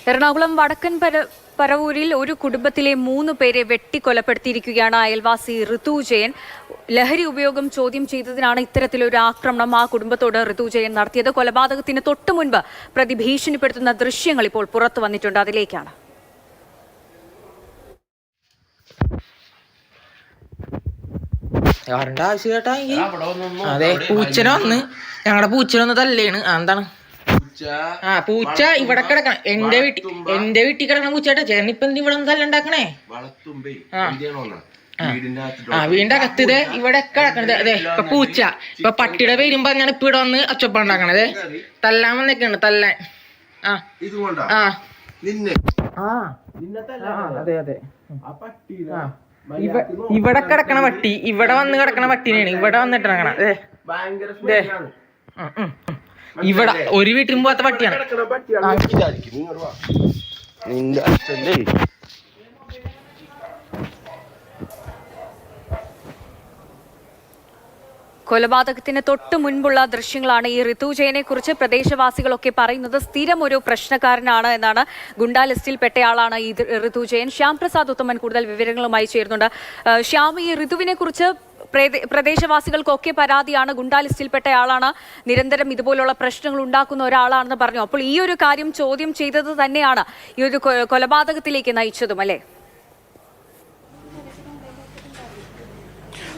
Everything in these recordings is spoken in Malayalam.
എറണാകുളം വടക്കൻ പരവൂരിൽ ഒരു കുടുംബത്തിലെ 3 പേരെ വെട്ടിക്കൊലപ്പെടുത്തിയിരിക്കുകയാണ് അയൽവാസി ഋതു ജയൻ. ലഹരി ഉപയോഗം ചോദ്യം ചെയ്തതിനാണ് ഇത്തരത്തിലൊരു ആക്രമണം ആ കുടുംബത്തോട് ഋതു ജയൻ നടത്തിയത്. കൊലപാതകത്തിന് തൊട്ടു മുൻപ് പ്രതി ഭീഷണിപ്പെടുത്തുന്ന ദൃശ്യങ്ങൾ ഇപ്പോൾ പുറത്തു വന്നിട്ടുണ്ട്. അതിലേക്കാണ്. അതെ, പൂച്ചനെ വന്ന് ഞങ്ങളുടെ പൂച്ചനൊന്ന് തല്ലേണ്. എന്താണ് പൂച്ച ഇവിടെ കിടക്കണം? എന്റെ വീട്ടിൽ കിടക്കണ പൂച്ചേട്ടാ. ചേട്ടൻ ഇപ്പൊ എന്ത് ഇവിടെ തല്ലുണ്ടാക്കണേ? വീടിന്റെ അകത്ത് ഇതേ ഇവിടെ കിടക്കണത്. അതെ, ഇപ്പൊ പൂച്ച ഇപ്പൊ പട്ടിയുടെ പേരും പറഞ്ഞാണ് ഇപ്പൊ ഇവിടെ വന്ന് ഒച്ചപ്പുണ്ടാക്കണത്. തല്ലാൻ വന്നേക്കാണ്, തല്ലാൻ. അതെ അതെ, ഇവിടെ കിടക്കണ പട്ടി ഇവിടെ വന്ന് കിടക്കണ പട്ടിനെയാണ് ഇവിടെ വന്നിട്ട് ഇറങ്ങണ. ഇവിടെ ഒരു വീട്ടിലും പോകാത്ത പട്ടിയാണ്. കൊലപാതകത്തിന് തൊട്ടു മുൻപുള്ള ദൃശ്യങ്ങളാണ്. ഈ ഋതു ജയനെ കുറിച്ച് പ്രദേശവാസികളൊക്കെ പറയുന്നത് സ്ഥിരം ഒരു പ്രശ്നക്കാരനാണ് എന്നാണ്. ഗുണ്ടാ ലിസ്റ്റിൽപ്പെട്ടയാളാണ് ഈ ഋതു ജയൻ. ശ്യാം പ്രസാദ് ഉത്തമൻ കൂടുതൽ വിവരങ്ങളുമായി ചേരുന്നുണ്ട്. ശ്യാം, ഈ ഋതുവിനെ കുറിച്ച് പ്രദേശവാസികൾക്കൊക്കെ പരാതിയാണ്. ഗുണ്ടാ ലിസ്റ്റിൽപ്പെട്ടയാളാണ്, നിരന്തരം ഇതുപോലുള്ള പ്രശ്നങ്ങൾ ഉണ്ടാക്കുന്ന ഒരാളാണെന്ന് പറഞ്ഞു. അപ്പോൾ ഈ ഒരു കാര്യം ചോദ്യം ചെയ്തത് തന്നെയാണ് ഈ ഒരു കൊലപാതകത്തിലേക്ക് നയിച്ചതും, അല്ലേ?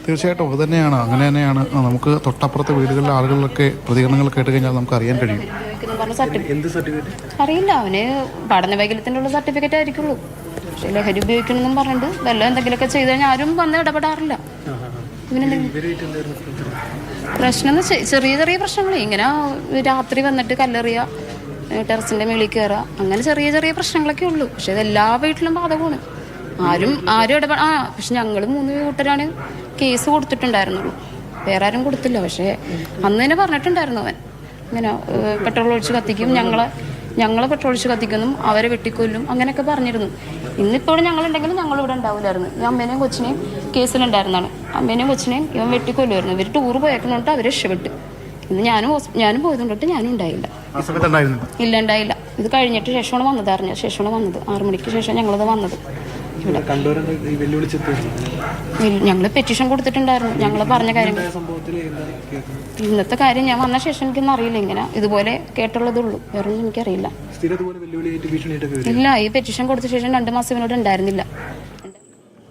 തീർച്ചയായിട്ടും അത് തന്നെയാണ്. അങ്ങനെ തന്നെയാണ്. നമുക്ക് തൊട്ടപ്പുറത്തെ വീടുകളിലെ ആളുകളിലൊക്കെ പ്രതികരണങ്ങൾ കേട്ട് കഴിഞ്ഞാൽ നമുക്ക് അറിയാൻ കഴിയും. അറിയില്ല, അവന് പഠന വൈകല്യത്തിനുള്ള സർട്ടിഫിക്കറ്റ് ആയിരിക്കുള്ളൂ. പക്ഷെ ലഹരി ഉപയോഗിക്കണമെന്നും പറഞ്ഞിട്ട് വല്ല എന്തെങ്കിലുമൊക്കെ ചെയ്ത് കഴിഞ്ഞാൽ ആരും വന്ന് ഇടപെടാറില്ല. പ്രശ്നം ചെറിയ ചെറിയ പ്രശ്നങ്ങൾ, ഇങ്ങനെ രാത്രി വന്നിട്ട് കല്ലെറിയുക, ടെറസിന്റെ മേളിൽ കയറുക, അങ്ങനെ ചെറിയ ചെറിയ പ്രശ്നങ്ങളൊക്കെ ഉള്ളൂ. പക്ഷെ ഇത് എല്ലാ വീട്ടിലും ബാധകമാണ്. ആരും പക്ഷെ ഞങ്ങൾ 3 കൂട്ടരാണ് കേസ് കൊടുത്തിട്ടുണ്ടായിരുന്നുള്ളൂ, വേറെ ആരും കൊടുത്തില്ല. പക്ഷെ അന്ന് തന്നെ പറഞ്ഞിട്ടുണ്ടായിരുന്നു അവൻ ഇങ്ങനെ പെട്രോൾ ഒഴിച്ച് കത്തിക്കും, ഞങ്ങളെ പെട്രോൾ ഒഴിച്ച് കത്തിക്കുന്നു, അവരെ വെട്ടിക്കൊല്ലും, അങ്ങനെയൊക്കെ പറഞ്ഞിരുന്നു. ഇന്നിപ്പോഴും ഞങ്ങളുണ്ടെങ്കിലും ഞങ്ങളിവിടെ ഉണ്ടാവില്ലായിരുന്നു. ഈ അമ്മേനെയും കൊച്ചിനെയും കേസിലുണ്ടായിരുന്നാണ്. അമ്മേനെയും കൊച്ചിനെയും ഇവൻ വെട്ടിക്കൊല്ലുമായിരുന്നു. ഇവർ ടൂർ പോയേക്കണോട്ട് അവർ രക്ഷപ്പെട്ടു. ഇന്ന് ഞാനും പോയതുകൊണ്ടിട്ട് ഞാനും ഉണ്ടായില്ല. ഇല്ല, ഉണ്ടായില്ല. ഇത് കഴിഞ്ഞിട്ട് ശേഷമാണ് വന്നത്, അറിഞ്ഞ ശേഷമാണ് വന്നത്. 6 മണിക്ക് ശേഷം ഞങ്ങളത് വന്നത്. ഞങ്ങൾ പെറ്റീഷൻ കൊടുത്തിട്ടുണ്ടായിരുന്നു. ഞങ്ങൾ പറഞ്ഞ കാര്യങ്ങൾ, ഇന്നത്തെ കാര്യം ഞാൻ വന്ന ശേഷം എനിക്കൊന്നും അറിയില്ല. ഇങ്ങനെ ഇതുപോലെ കേട്ടുള്ളതുള്ളൂ, വേറെ ഒന്നും എനിക്കറിയില്ല. ഇല്ല, ഈ പെറ്റീഷൻ കൊടുത്ത ശേഷം 2 മാസം ഇവനോട് ഉണ്ടായിരുന്നില്ല.